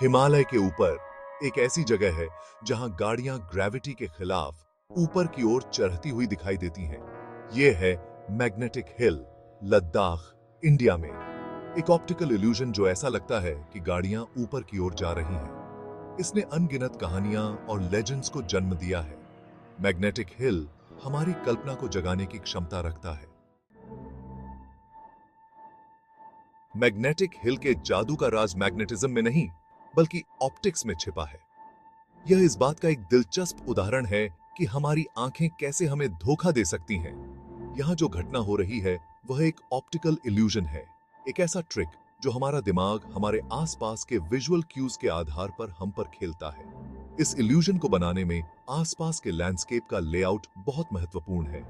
हिमालय के ऊपर एक ऐसी जगह है जहां गाड़ियां ग्रेविटी के खिलाफ ऊपर की ओर चढ़ती हुई दिखाई देती हैं। यह है मैग्नेटिक हिल, लद्दाख, इंडिया में। एक ऑप्टिकल इल्यूजन जो ऐसा लगता है कि गाड़ियां ऊपर की ओर जा रही हैं। इसने अनगिनत कहानियां और लेजेंड्स को जन्म दिया है। मैग्नेटिक हिल हमारी कल्पना को जगाने की क्षमता रखता है। मैग्नेटिक हिल के जादू का राज मैग्नेटिज्म में नहीं, बल्कि ऑप्टिक्स में छिपा है। यह इस बात का एक दिलचस्प उदाहरण है कि हमारी आंखें कैसे हमें धोखा दे सकती हैं। यहां जो घटना हो रही है वह एक ऑप्टिकल इल्यूजन है, एक ऐसा ट्रिक जो हमारा दिमाग हमारे आसपास के विजुअल क्यूज के आधार पर हम पर खेलता है। इस इल्यूजन को बनाने में आसपास के लैंडस्केप का लेआउट बहुत महत्वपूर्ण है।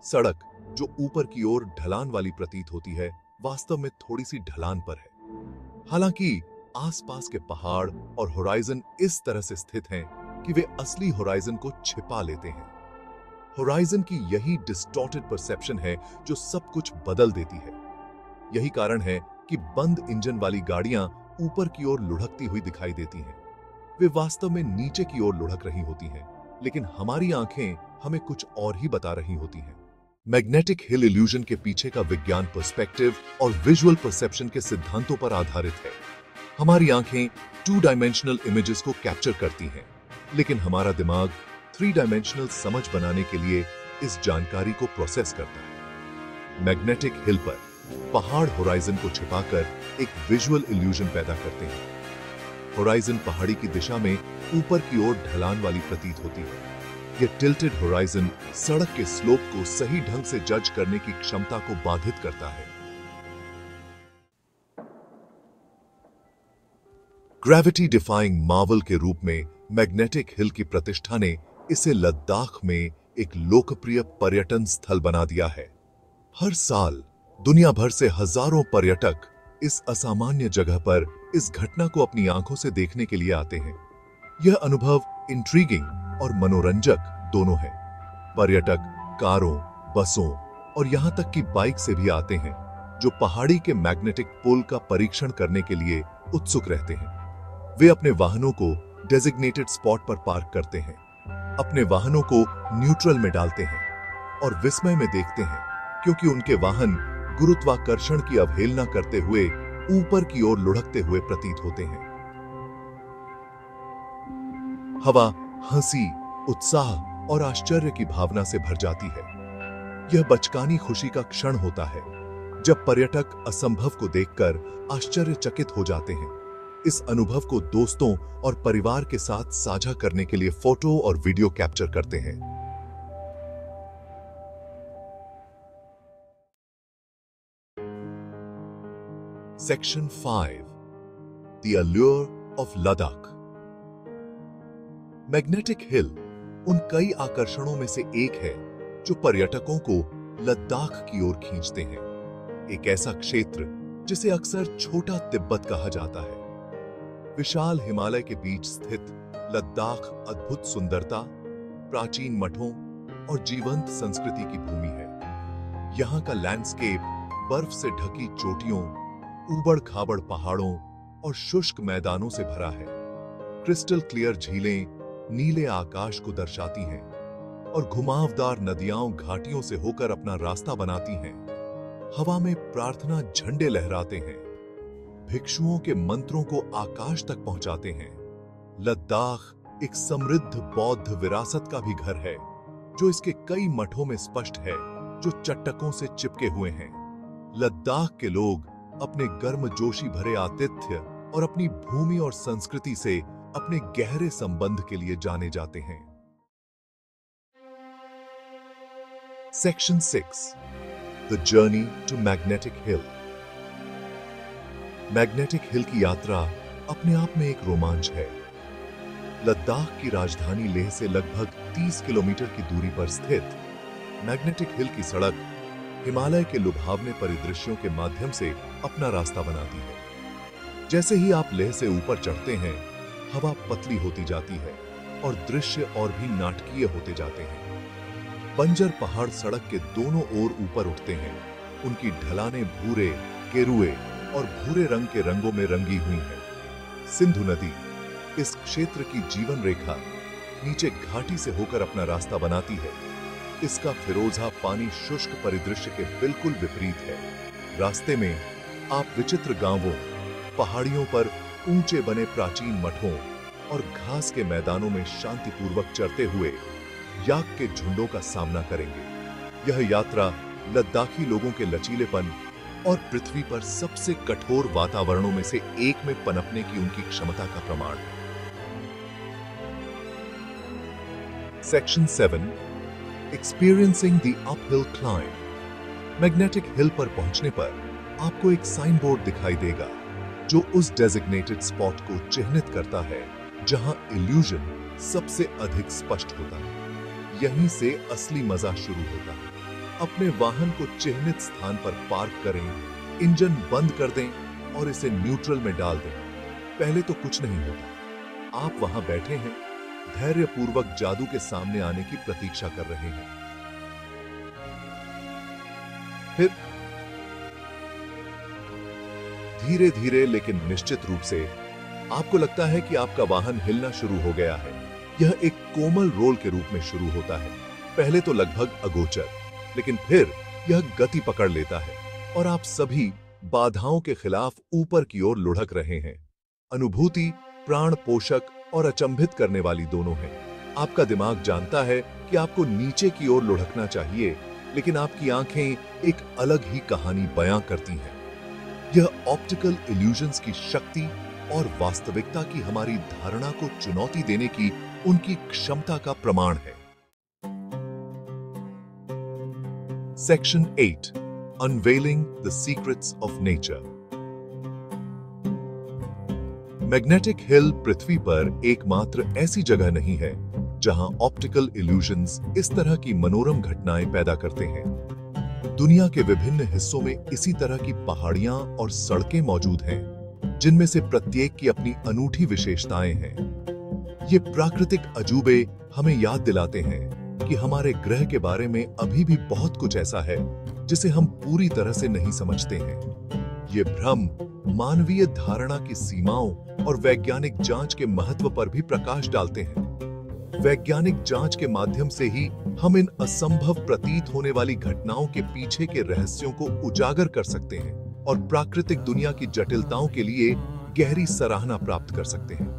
सड़क जो ऊपर की ओर ढलान वाली प्रतीत होती है, वास्तव में थोड़ी सी ढलान पर है। हालांकि आसपास के पहाड़ और होराइजन इस तरह से स्थित हैं कि वे असली होराइजन को छिपा लेते हैं। होराइजन की यही डिस्टॉर्टेड परसेप्शन है जो सब कुछ बदल देती है। यही कारण है कि बंद इंजन वाली गाड़ियां ऊपर की ओर लुढ़कती हुई दिखाई देती हैं। वे वास्तव में नीचे की ओर लुढ़क रही होती हैं, लेकिन हमारी आंखें हमें कुछ और ही बता रही होती हैं। मैग्नेटिक हिल इल्यूजन के पीछे का विज्ञान पर्सपेक्टिव और विजुअल परसेप्शन के सिद्धांतों पर आधारित है। हमारी आंखें 2 डायमेंशनल इमेजेस को कैप्चर करती हैं, लेकिन हमारा दिमाग 3 डायमेंशनल समझ बनाने के लिए इस जानकारी को प्रोसेस करता है। मैग्नेटिक हिल पर पहाड़ होराइजन को छिपाकर एक विजुअल इल्यूजन पैदा करते हैं। होराइजन पहाड़ी की दिशा में ऊपर की ओर ढलान वाली प्रतीत होती है। यह टिल्टेड होराइजन सड़क के स्लोप को सही ढंग से जज करने की क्षमता को बाधित करता है। ग्रेविटी डिफाइंग मार्वल के रूप में मैग्नेटिक हिल की प्रतिष्ठा ने इसे लद्दाख में एक लोकप्रिय पर्यटन स्थल बना दिया है। हर साल दुनिया भर से हजारों पर्यटक इस असामान्य जगह पर इस घटना को अपनी आंखों से देखने के लिए आते हैं। यह अनुभव इंट्रीगिंग और मनोरंजक दोनों है। पर्यटक कारों, बसों और यहां तक कि बाइक से भी आते हैं, जो पहाड़ी के मैग्नेटिक पुल का परीक्षण करने के लिए उत्सुक रहते हैं। वे अपने वाहनों को डेजिग्नेटेड स्पॉट पर पार्क करते हैं, अपने वाहनों को न्यूट्रल में डालते हैं और विस्मय में देखते हैं, क्योंकि उनके वाहन गुरुत्वाकर्षण की अवहेलना करते हुए ऊपर की ओर लुढ़कते हुए प्रतीत होते हैं। हवा हंसी, उत्साह और आश्चर्य की भावना से भर जाती है। यह बचकानी खुशी का क्षण होता है जब पर्यटक असंभव को देखकर आश्चर्यचकित हो जाते हैं। इस अनुभव को दोस्तों और परिवार के साथ साझा करने के लिए फोटो और वीडियो कैप्चर करते हैं। Section 5, the allure of Ladakh. Magnetic hill उन कई आकर्षणों में से एक है जो पर्यटकों को लद्दाख की ओर खींचते हैं। एक ऐसा क्षेत्र जिसे अक्सर छोटा तिब्बत कहा जाता है। विशाल हिमालय के बीच स्थित लद्दाख अद्भुत सुंदरता, प्राचीन मठों और जीवंत संस्कृति की भूमि है। यहाँ का लैंडस्केप बर्फ से ढकी चोटियों, ऊबड़-खाबड़ पहाड़ों और शुष्क मैदानों से भरा है। क्रिस्टल क्लियर झीलें नीले आकाश को दर्शाती हैं और घुमावदार नदियां घाटियों से होकर अपना रास्ता बनाती हैं। हवा में प्रार्थना झंडे लहराते हैं, भिक्षुओं के मंत्रों को आकाश तक पहुंचाते हैं। लद्दाख एक समृद्ध बौद्ध विरासत का भी घर है, जो इसके कई मठों में स्पष्ट है, जो चट्टकों से चिपके हुए हैं। लद्दाख के लोग अपने गर्मजोशी भरे आतिथ्य और अपनी भूमि और संस्कृति से अपने गहरे संबंध के लिए जाने जाते हैं। Section 6, the journey to magnetic hill. Magnetic hill की यात्रा अपने आप में एक रोमांच है। लद्दाख की राजधानी लेह से लगभग 30 किलोमीटर की दूरी पर स्थित मैग्नेटिक हिल की सड़क हिमालय के लुभावने परिदृश्यों के माध्यम से अपना रास्ता बनाती है। जैसे ही आप लेह से ऊपर चढ़ते हैं, हवा पतली होती जाती है और दृश्य और भी नाटकीय होते जाते हैं। बंजर पहाड़ सड़क के दोनों ओर ऊपर उठते हैं। उनकी ढलानें भूरे, गेरुए और भूरे रंग के रंगों में रंगी हुई हैं। सिंधु नदी इस क्षेत्र की जीवन रेखा नीचे घाटी से होकर अपना रास्ता बनाती है। इसका फिरोजा पानी शुष्क परिदृश्य के बिल्कुल विपरीत है। रास्ते में आप विचित्र गांवों, पहाड़ियों पर ऊंचे बने प्राचीन मठों और घास के मैदानों में शांतिपूर्वक चरते हुए याक के झुंडों का सामना करेंगे। यह यात्रा लद्दाखी लोगों के लचीलेपन और पृथ्वी पर सबसे कठोर वातावरणों में से एक में पनपने की उनकी क्षमता का प्रमाण है। Section 7 experiencing the uphill climb. Magnetic hill पर पहुंचने पर आपको एक साइन बोर्ड दिखाई देगा जो उस डेजिग्नेटेड स्पॉट को चिह्नित करता है जहां इल्यूजन सबसे अधिक स्पष्ट होता है। यहीं से असली मजा शुरू होता है। अपने वाहन को चिह्नित स्थान पर पार्क करें, इंजन बंद कर दें और इसे न्यूट्रल में डाल दें। पहले तो कुछ नहीं होता। आप वहां बैठे हैं, धैर्यपूर्वक जादू के सामने आने की प्रतीक्षा कर रहे हैं। फिर धीरे धीरे लेकिन निश्चित रूप से आपको लगता है कि आपका वाहन हिलना शुरू हो गया है। यह एक कोमल रोल के रूप में शुरू होता है। पहले तो लगभग अगोचर, लेकिन फिर यह गति पकड़ लेता है और आप सभी बाधाओं के खिलाफ ऊपर की ओर लुढ़क रहे हैं। अनुभूति प्राण पोषक और अचंभित करने वाली दोनों है। आपका दिमाग जानता है कि आपको नीचे की ओर लुढ़कना चाहिए, लेकिन आपकी आंखें एक अलग ही कहानी बयां करती हैं। यह ऑप्टिकल इल्यूजन्स की शक्ति और वास्तविकता की हमारी धारणा को चुनौती देने की उनकी क्षमता का प्रमाण है। Section 8 unveiling the secrets of nature. Magnetic hill पृथ्वी पर एकमात्र ऐसी जगह नहीं है जहां ऑप्टिकल इल्यूजन्स इस तरह की मनोरम घटनाएं पैदा करते हैं। दुनिया के विभिन्न हिस्सों में इसी तरह की पहाड़ियां और सड़कें मौजूद हैं, जिनमें से प्रत्येक की अपनी अनूठी विशेषताएं हैं। ये प्राकृतिक अजूबे हमें याद दिलाते हैं कि हमारे ग्रह के बारे में अभी भी बहुत कुछ ऐसा है जिसे हम पूरी तरह से नहीं समझते हैं। ये भ्रम मानवीय धारणा की सीमाओं और वैज्ञानिक जांच के महत्व पर भी प्रकाश डालते हैं। वैज्ञानिक जांच के माध्यम से ही हम इन असंभव प्रतीत होने वाली घटनाओं के पीछे के रहस्यों को उजागर कर सकते हैं और प्राकृतिक दुनिया की जटिलताओं के लिए गहरी सराहना प्राप्त कर सकते हैं।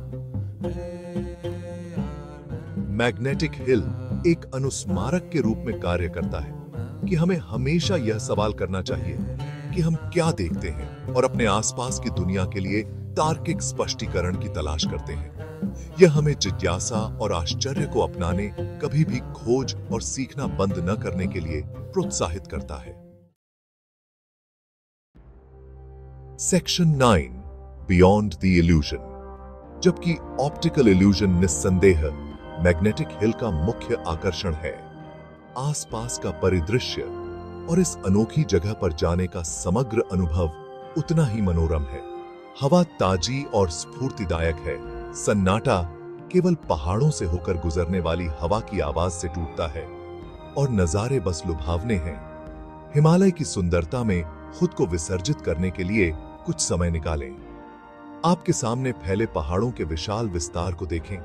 मैग्नेटिक हिल एक अनुस्मारक के रूप में कार्य करता है कि हमें हमेशा यह सवाल करना चाहिए कि हम क्या देखते हैं और अपने आसपास की दुनिया के लिए तार्किक स्पष्टीकरण की तलाश करते हैं। यह हमें जिज्ञासा और आश्चर्य को अपनाने, कभी भी खोज और सीखना बंद न करने के लिए प्रोत्साहित करता है। Section 9 beyond the illusion. जबकि ऑप्टिकल इल्यूजन निस्संदेह मैग्नेटिक हिल का मुख्य आकर्षण है, आसपास का परिदृश्य और इस अनोखी जगह पर जाने का समग्र अनुभव उतना ही मनोरम है। हवा ताजी और स्फूर्तिदायक है। सन्नाटा केवल पहाड़ों से होकर गुजरने वाली हवा की आवाज से टूटता है और नजारे बस लुभावने हैं। हिमालय की सुंदरता में खुद को विसर्जित करने के लिए कुछ समय निकालें। आपके सामने फैले पहाड़ों के विशाल विस्तार को देखें।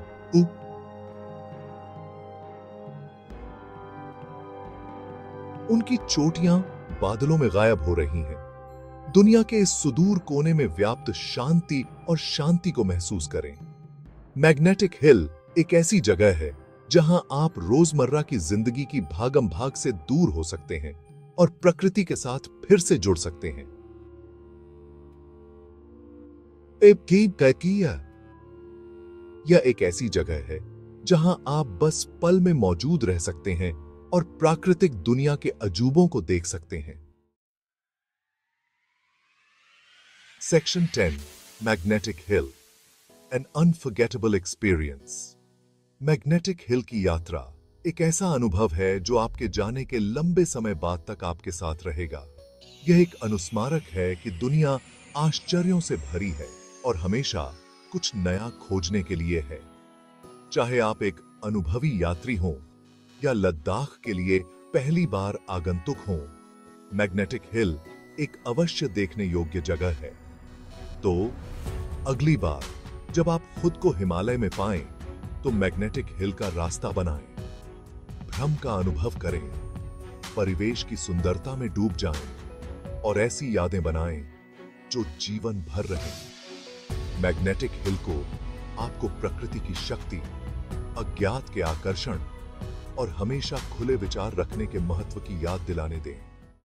उनकी चोटियां बादलों में गायब हो रही हैं। दुनिया के इस सुदूर कोने में व्याप्त शांति और शांति को महसूस करें। मैग्नेटिक हिल एक ऐसी जगह है जहां आप रोजमर्रा की जिंदगी की भागम भाग से दूर हो सकते हैं और प्रकृति के साथ फिर से जुड़ सकते हैं। यह एक ऐसी जगह है जहां आप बस पल में मौजूद रह सकते हैं और प्राकृतिक दुनिया के अजूबों को देख सकते हैं। Section 10 magnetic hill N unforgettable experience. Magnetic hill की यात्रा एक ऐसा अनुभव है जो आपके जाने के लंबे समय बाद तक आपके साथ रहेगा। यह एक अनुस्मारक है कि दुनिया आश्चर्यों से भरी है और हमेशा कुछ नया खोजने के लिए है। चाहे आप एक अनुभवी यात्री हों या लद्दाख के लिए पहली बार आगंतुक हों, मैग्नेटिक हिल एक अवश्य देखने योग्य जगह है। तो अगली बार जब आप खुद को हिमालय में पाएं, तो मैग्नेटिक हिल का रास्ता बनाएं, भ्रम का अनुभव करें, परिवेश की सुंदरता में डूब जाएं और ऐसी यादें बनाएं जो जीवन भर रहें। मैग्नेटिक हिल को आपको प्रकृति की शक्ति, अज्ञात के आकर्षण और हमेशा खुले विचार रखने के महत्व की याद दिलाने दें।